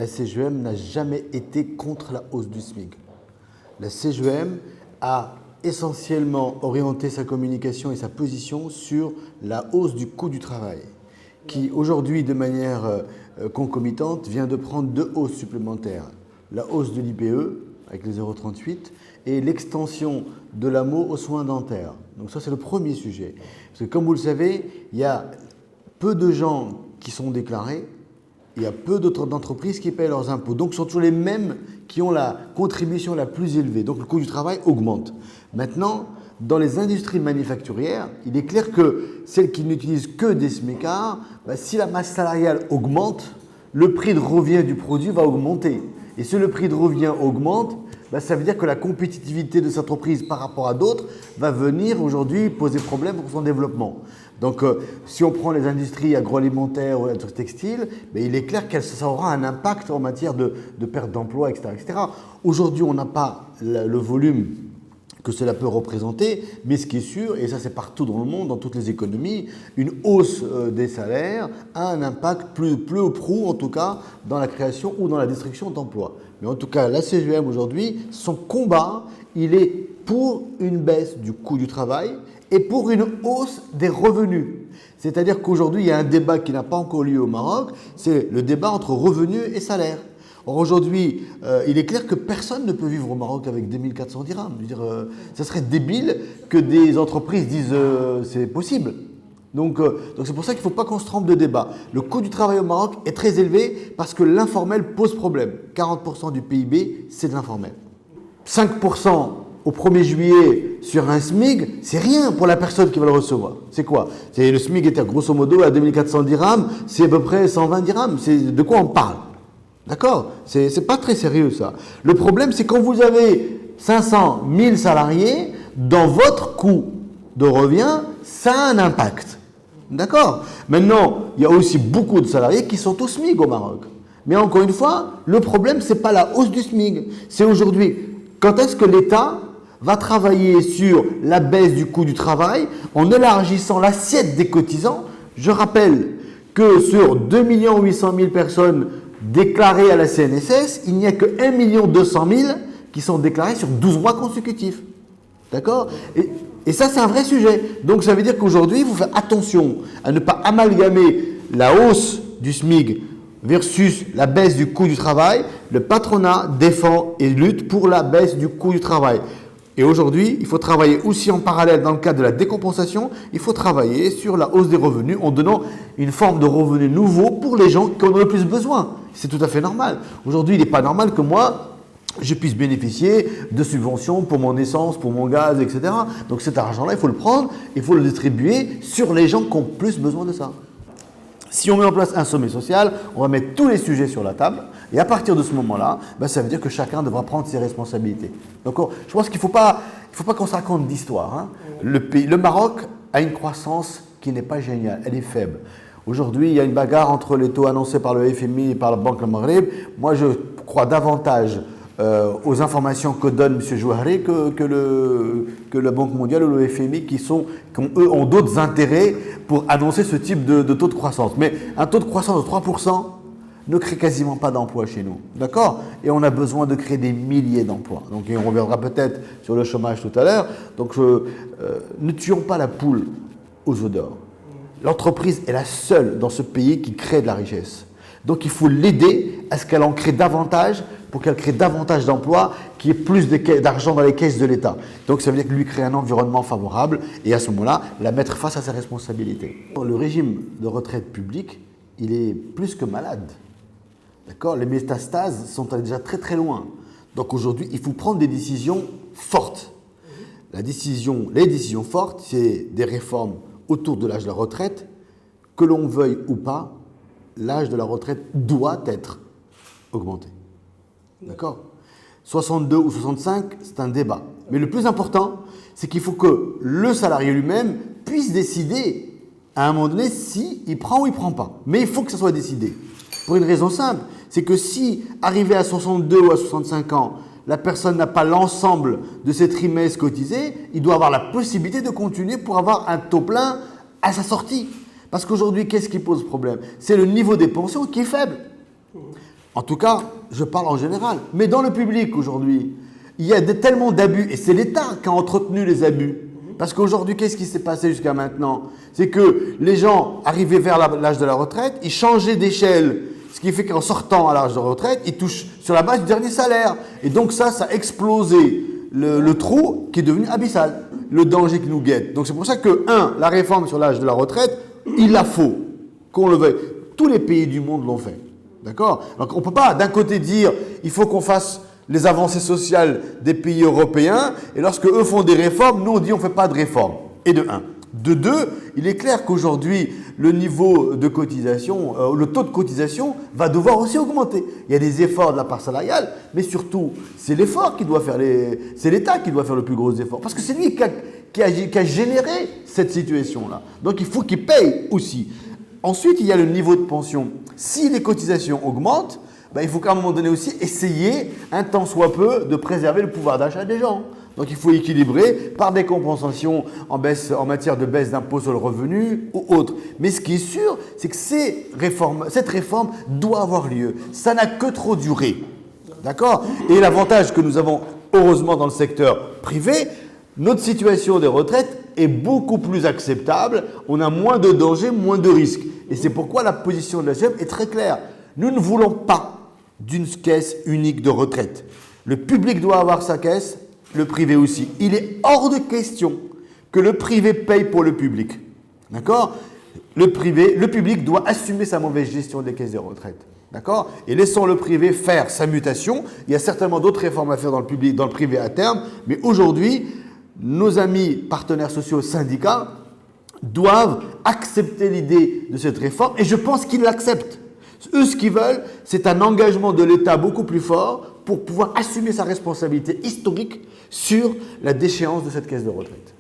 La CGEM n'a jamais été contre la hausse du SMIC. La CGEM a essentiellement orienté sa communication et sa position sur la hausse du coût du travail, qui aujourd'hui, de manière concomitante, vient de prendre 2 hausses supplémentaires. La hausse de l'IPE, avec les 0,38, et l'extension de l'AMO aux soins dentaires. Donc ça, c'est le premier sujet. Parce que comme vous le savez, il y a peu de gens qui sont déclarés, il y a peu d'entreprises qui payent leurs impôts. Donc ce sont toujours les mêmes qui ont la contribution la plus élevée. Donc le coût du travail augmente. Maintenant, dans les industries manufacturières, il est clair que celles qui n'utilisent que des smicards, si la masse salariale augmente, le prix de revient du produit va augmenter. Et si le prix de revient augmente, ça veut dire que la compétitivité de cette entreprise par rapport à d'autres va venir aujourd'hui poser problème pour son développement. Donc, si on prend les industries agroalimentaires ou l'industrie textile, il est clair que ça aura un impact en matière de perte d'emploi, etc., etc. Aujourd'hui, on n'a pas le volume que cela peut représenter, mais ce qui est sûr, et ça c'est partout dans le monde, dans toutes les économies, une hausse des salaires a un impact plus au prou, en tout cas, dans la création ou dans la destruction d'emplois. Mais en tout cas, la CGEM aujourd'hui, son combat, il est pour une baisse du coût du travail et pour une hausse des revenus. C'est-à-dire qu'aujourd'hui, il y a un débat qui n'a pas encore lieu au Maroc, c'est le débat entre revenus et salaires. Or aujourd'hui, il est clair que personne ne peut vivre au Maroc avec 2400 dirhams. Je veux dire, ça serait débile que des entreprises disent c'est possible. Donc c'est pour ça qu'il ne faut pas qu'on se trompe de débat. Le coût du travail au Maroc est très élevé parce que l'informel pose problème. 40% du PIB, c'est de l'informel. 5% au 1er juillet sur un SMIC, c'est rien pour la personne qui va le recevoir. C'est quoi? Le SMIC était grosso modo à 2400 dirhams, c'est à peu près 120 dirhams. De quoi on parle? D'accord? C'est pas très sérieux ça. Le problème, c'est quand vous avez 500 000 salariés, dans votre coût de revient, ça a un impact. D'accord? Maintenant, il y a aussi beaucoup de salariés qui sont au SMIC au Maroc. Mais encore une fois, le problème, ce n'est pas la hausse du SMIC. C'est aujourd'hui, quand est-ce que l'État va travailler sur la baisse du coût du travail en élargissant l'assiette des cotisants? Je rappelle que sur 2 800 000 personnes déclarés à la CNSS, il n'y a que 1 200 000 qui sont déclarés sur 12 mois consécutifs. D'accord? Et ça, c'est un vrai sujet. Donc, ça veut dire qu'aujourd'hui, il faut faire attention à ne pas amalgamer la hausse du SMIC versus la baisse du coût du travail. Le patronat défend et lutte pour la baisse du coût du travail. Et aujourd'hui, il faut travailler aussi en parallèle dans le cadre de la décompensation, il faut travailler sur la hausse des revenus en donnant une forme de revenu nouveau pour les gens qui en ont le plus besoin. C'est tout à fait normal. Aujourd'hui, il n'est pas normal que moi, je puisse bénéficier de subventions pour mon essence, pour mon gaz, etc. Donc cet argent-là, il faut le prendre, il faut le distribuer sur les gens qui ont plus besoin de ça. Si on met en place un sommet social, on va mettre tous les sujets sur la table et à partir de ce moment-là, ça veut dire que chacun devra prendre ses responsabilités. Donc je pense qu'il ne faut pas qu'on se raconte d'histoire. Hein. Le Maroc a une croissance qui n'est pas géniale, elle est faible. Aujourd'hui, il y a une bagarre entre les taux annoncés par le FMI et par la Banque du Maghreb. Moi, je crois davantage aux informations que donne M. Jouahri que la Banque mondiale ou le FMI qui eux ont d'autres intérêts pour annoncer ce type de taux de croissance. Mais un taux de croissance de 3% ne crée quasiment pas d'emplois chez nous. D'accord? Et on a besoin de créer des milliers d'emplois. Donc on reviendra peut-être sur le chômage tout à l'heure. Donc ne tuons pas la poule aux œufs d'or. L'entreprise est la seule dans ce pays qui crée de la richesse. Donc il faut l'aider à ce qu'elle en crée davantage pour qu'elle crée davantage d'emplois, qu'il y ait plus d'argent dans les caisses de l'État. Donc ça veut dire que lui créer un environnement favorable et à ce moment-là, la mettre face à ses responsabilités. Le régime de retraite publique, il est plus que malade. D'accord? Les métastases sont déjà très très loin. Donc aujourd'hui, il faut prendre des décisions fortes. Les décisions fortes, c'est des réformes autour de l'âge de la retraite. Que l'on veuille ou pas, l'âge de la retraite doit être augmenté. D'accord? 62 ou 65, c'est un débat. Mais le plus important, c'est qu'il faut que le salarié lui-même puisse décider à un moment donné s'il prend ou il ne prend pas. Mais il faut que ça soit décidé. Pour une raison simple, c'est que si, arrivé à 62 ou à 65 ans, la personne n'a pas l'ensemble de ses trimestres cotisés, il doit avoir la possibilité de continuer pour avoir un taux plein à sa sortie. Parce qu'aujourd'hui, qu'est-ce qui pose problème? C'est le niveau des pensions qui est faible. En tout cas, je parle en général. Mais dans le public aujourd'hui, il y a tellement d'abus, et c'est l'État qui a entretenu les abus. Parce qu'aujourd'hui, qu'est-ce qui s'est passé jusqu'à maintenant? C'est que les gens arrivaient vers l'âge de la retraite, ils changeaient d'échelle, ce qui fait qu'en sortant à l'âge de retraite, ils touchent sur la base du dernier salaire. Et donc ça a explosé le trou qui est devenu abyssal, le danger qui nous guette. Donc c'est pour ça que, la réforme sur l'âge de la retraite, il la faut, qu'on le veuille. Tous les pays du monde l'ont fait. D'accord? Donc on ne peut pas d'un côté dire il faut qu'on fasse les avancées sociales des pays européens et lorsque eux font des réformes, nous on dit on ne fait pas de réformes. Et de un. De deux, il est clair qu'aujourd'hui le niveau de cotisation, le taux de cotisation va devoir aussi augmenter. Il y a des efforts de la part salariale, mais surtout c'est l'effort qui doit faire c'est l'État qui doit faire le plus gros effort parce que c'est lui qui a généré cette situation-là. Donc il faut qu'il paye aussi. Ensuite, il y a le niveau de pension. Si les cotisations augmentent, il faut qu'à un moment donné aussi essayer, un tant soit peu, de préserver le pouvoir d'achat des gens. Donc il faut équilibrer par des compensations en matière de baisse d'impôt sur le revenu ou autre. Mais ce qui est sûr, c'est que cette réforme doit avoir lieu. Ça n'a que trop duré. D'accord? Et l'avantage que nous avons, heureusement, dans le secteur privé, notre situation des retraites est beaucoup plus acceptable, on a moins de dangers, moins de risques. Et c'est pourquoi la position de la CGM est très claire. Nous ne voulons pas d'une caisse unique de retraite. Le public doit avoir sa caisse, le privé aussi. Il est hors de question que le privé paye pour le public. D'accord? Le public doit assumer sa mauvaise gestion des caisses de retraite. D'accord? Et laissons le privé faire sa mutation. Il y a certainement d'autres réformes à faire dans le privé à terme, mais aujourd'hui, nos amis partenaires sociaux syndicats doivent accepter l'idée de cette réforme et je pense qu'ils l'acceptent. Eux, ce qu'ils veulent, c'est un engagement de l'État beaucoup plus fort pour pouvoir assumer sa responsabilité historique sur la déchéance de cette caisse de retraite.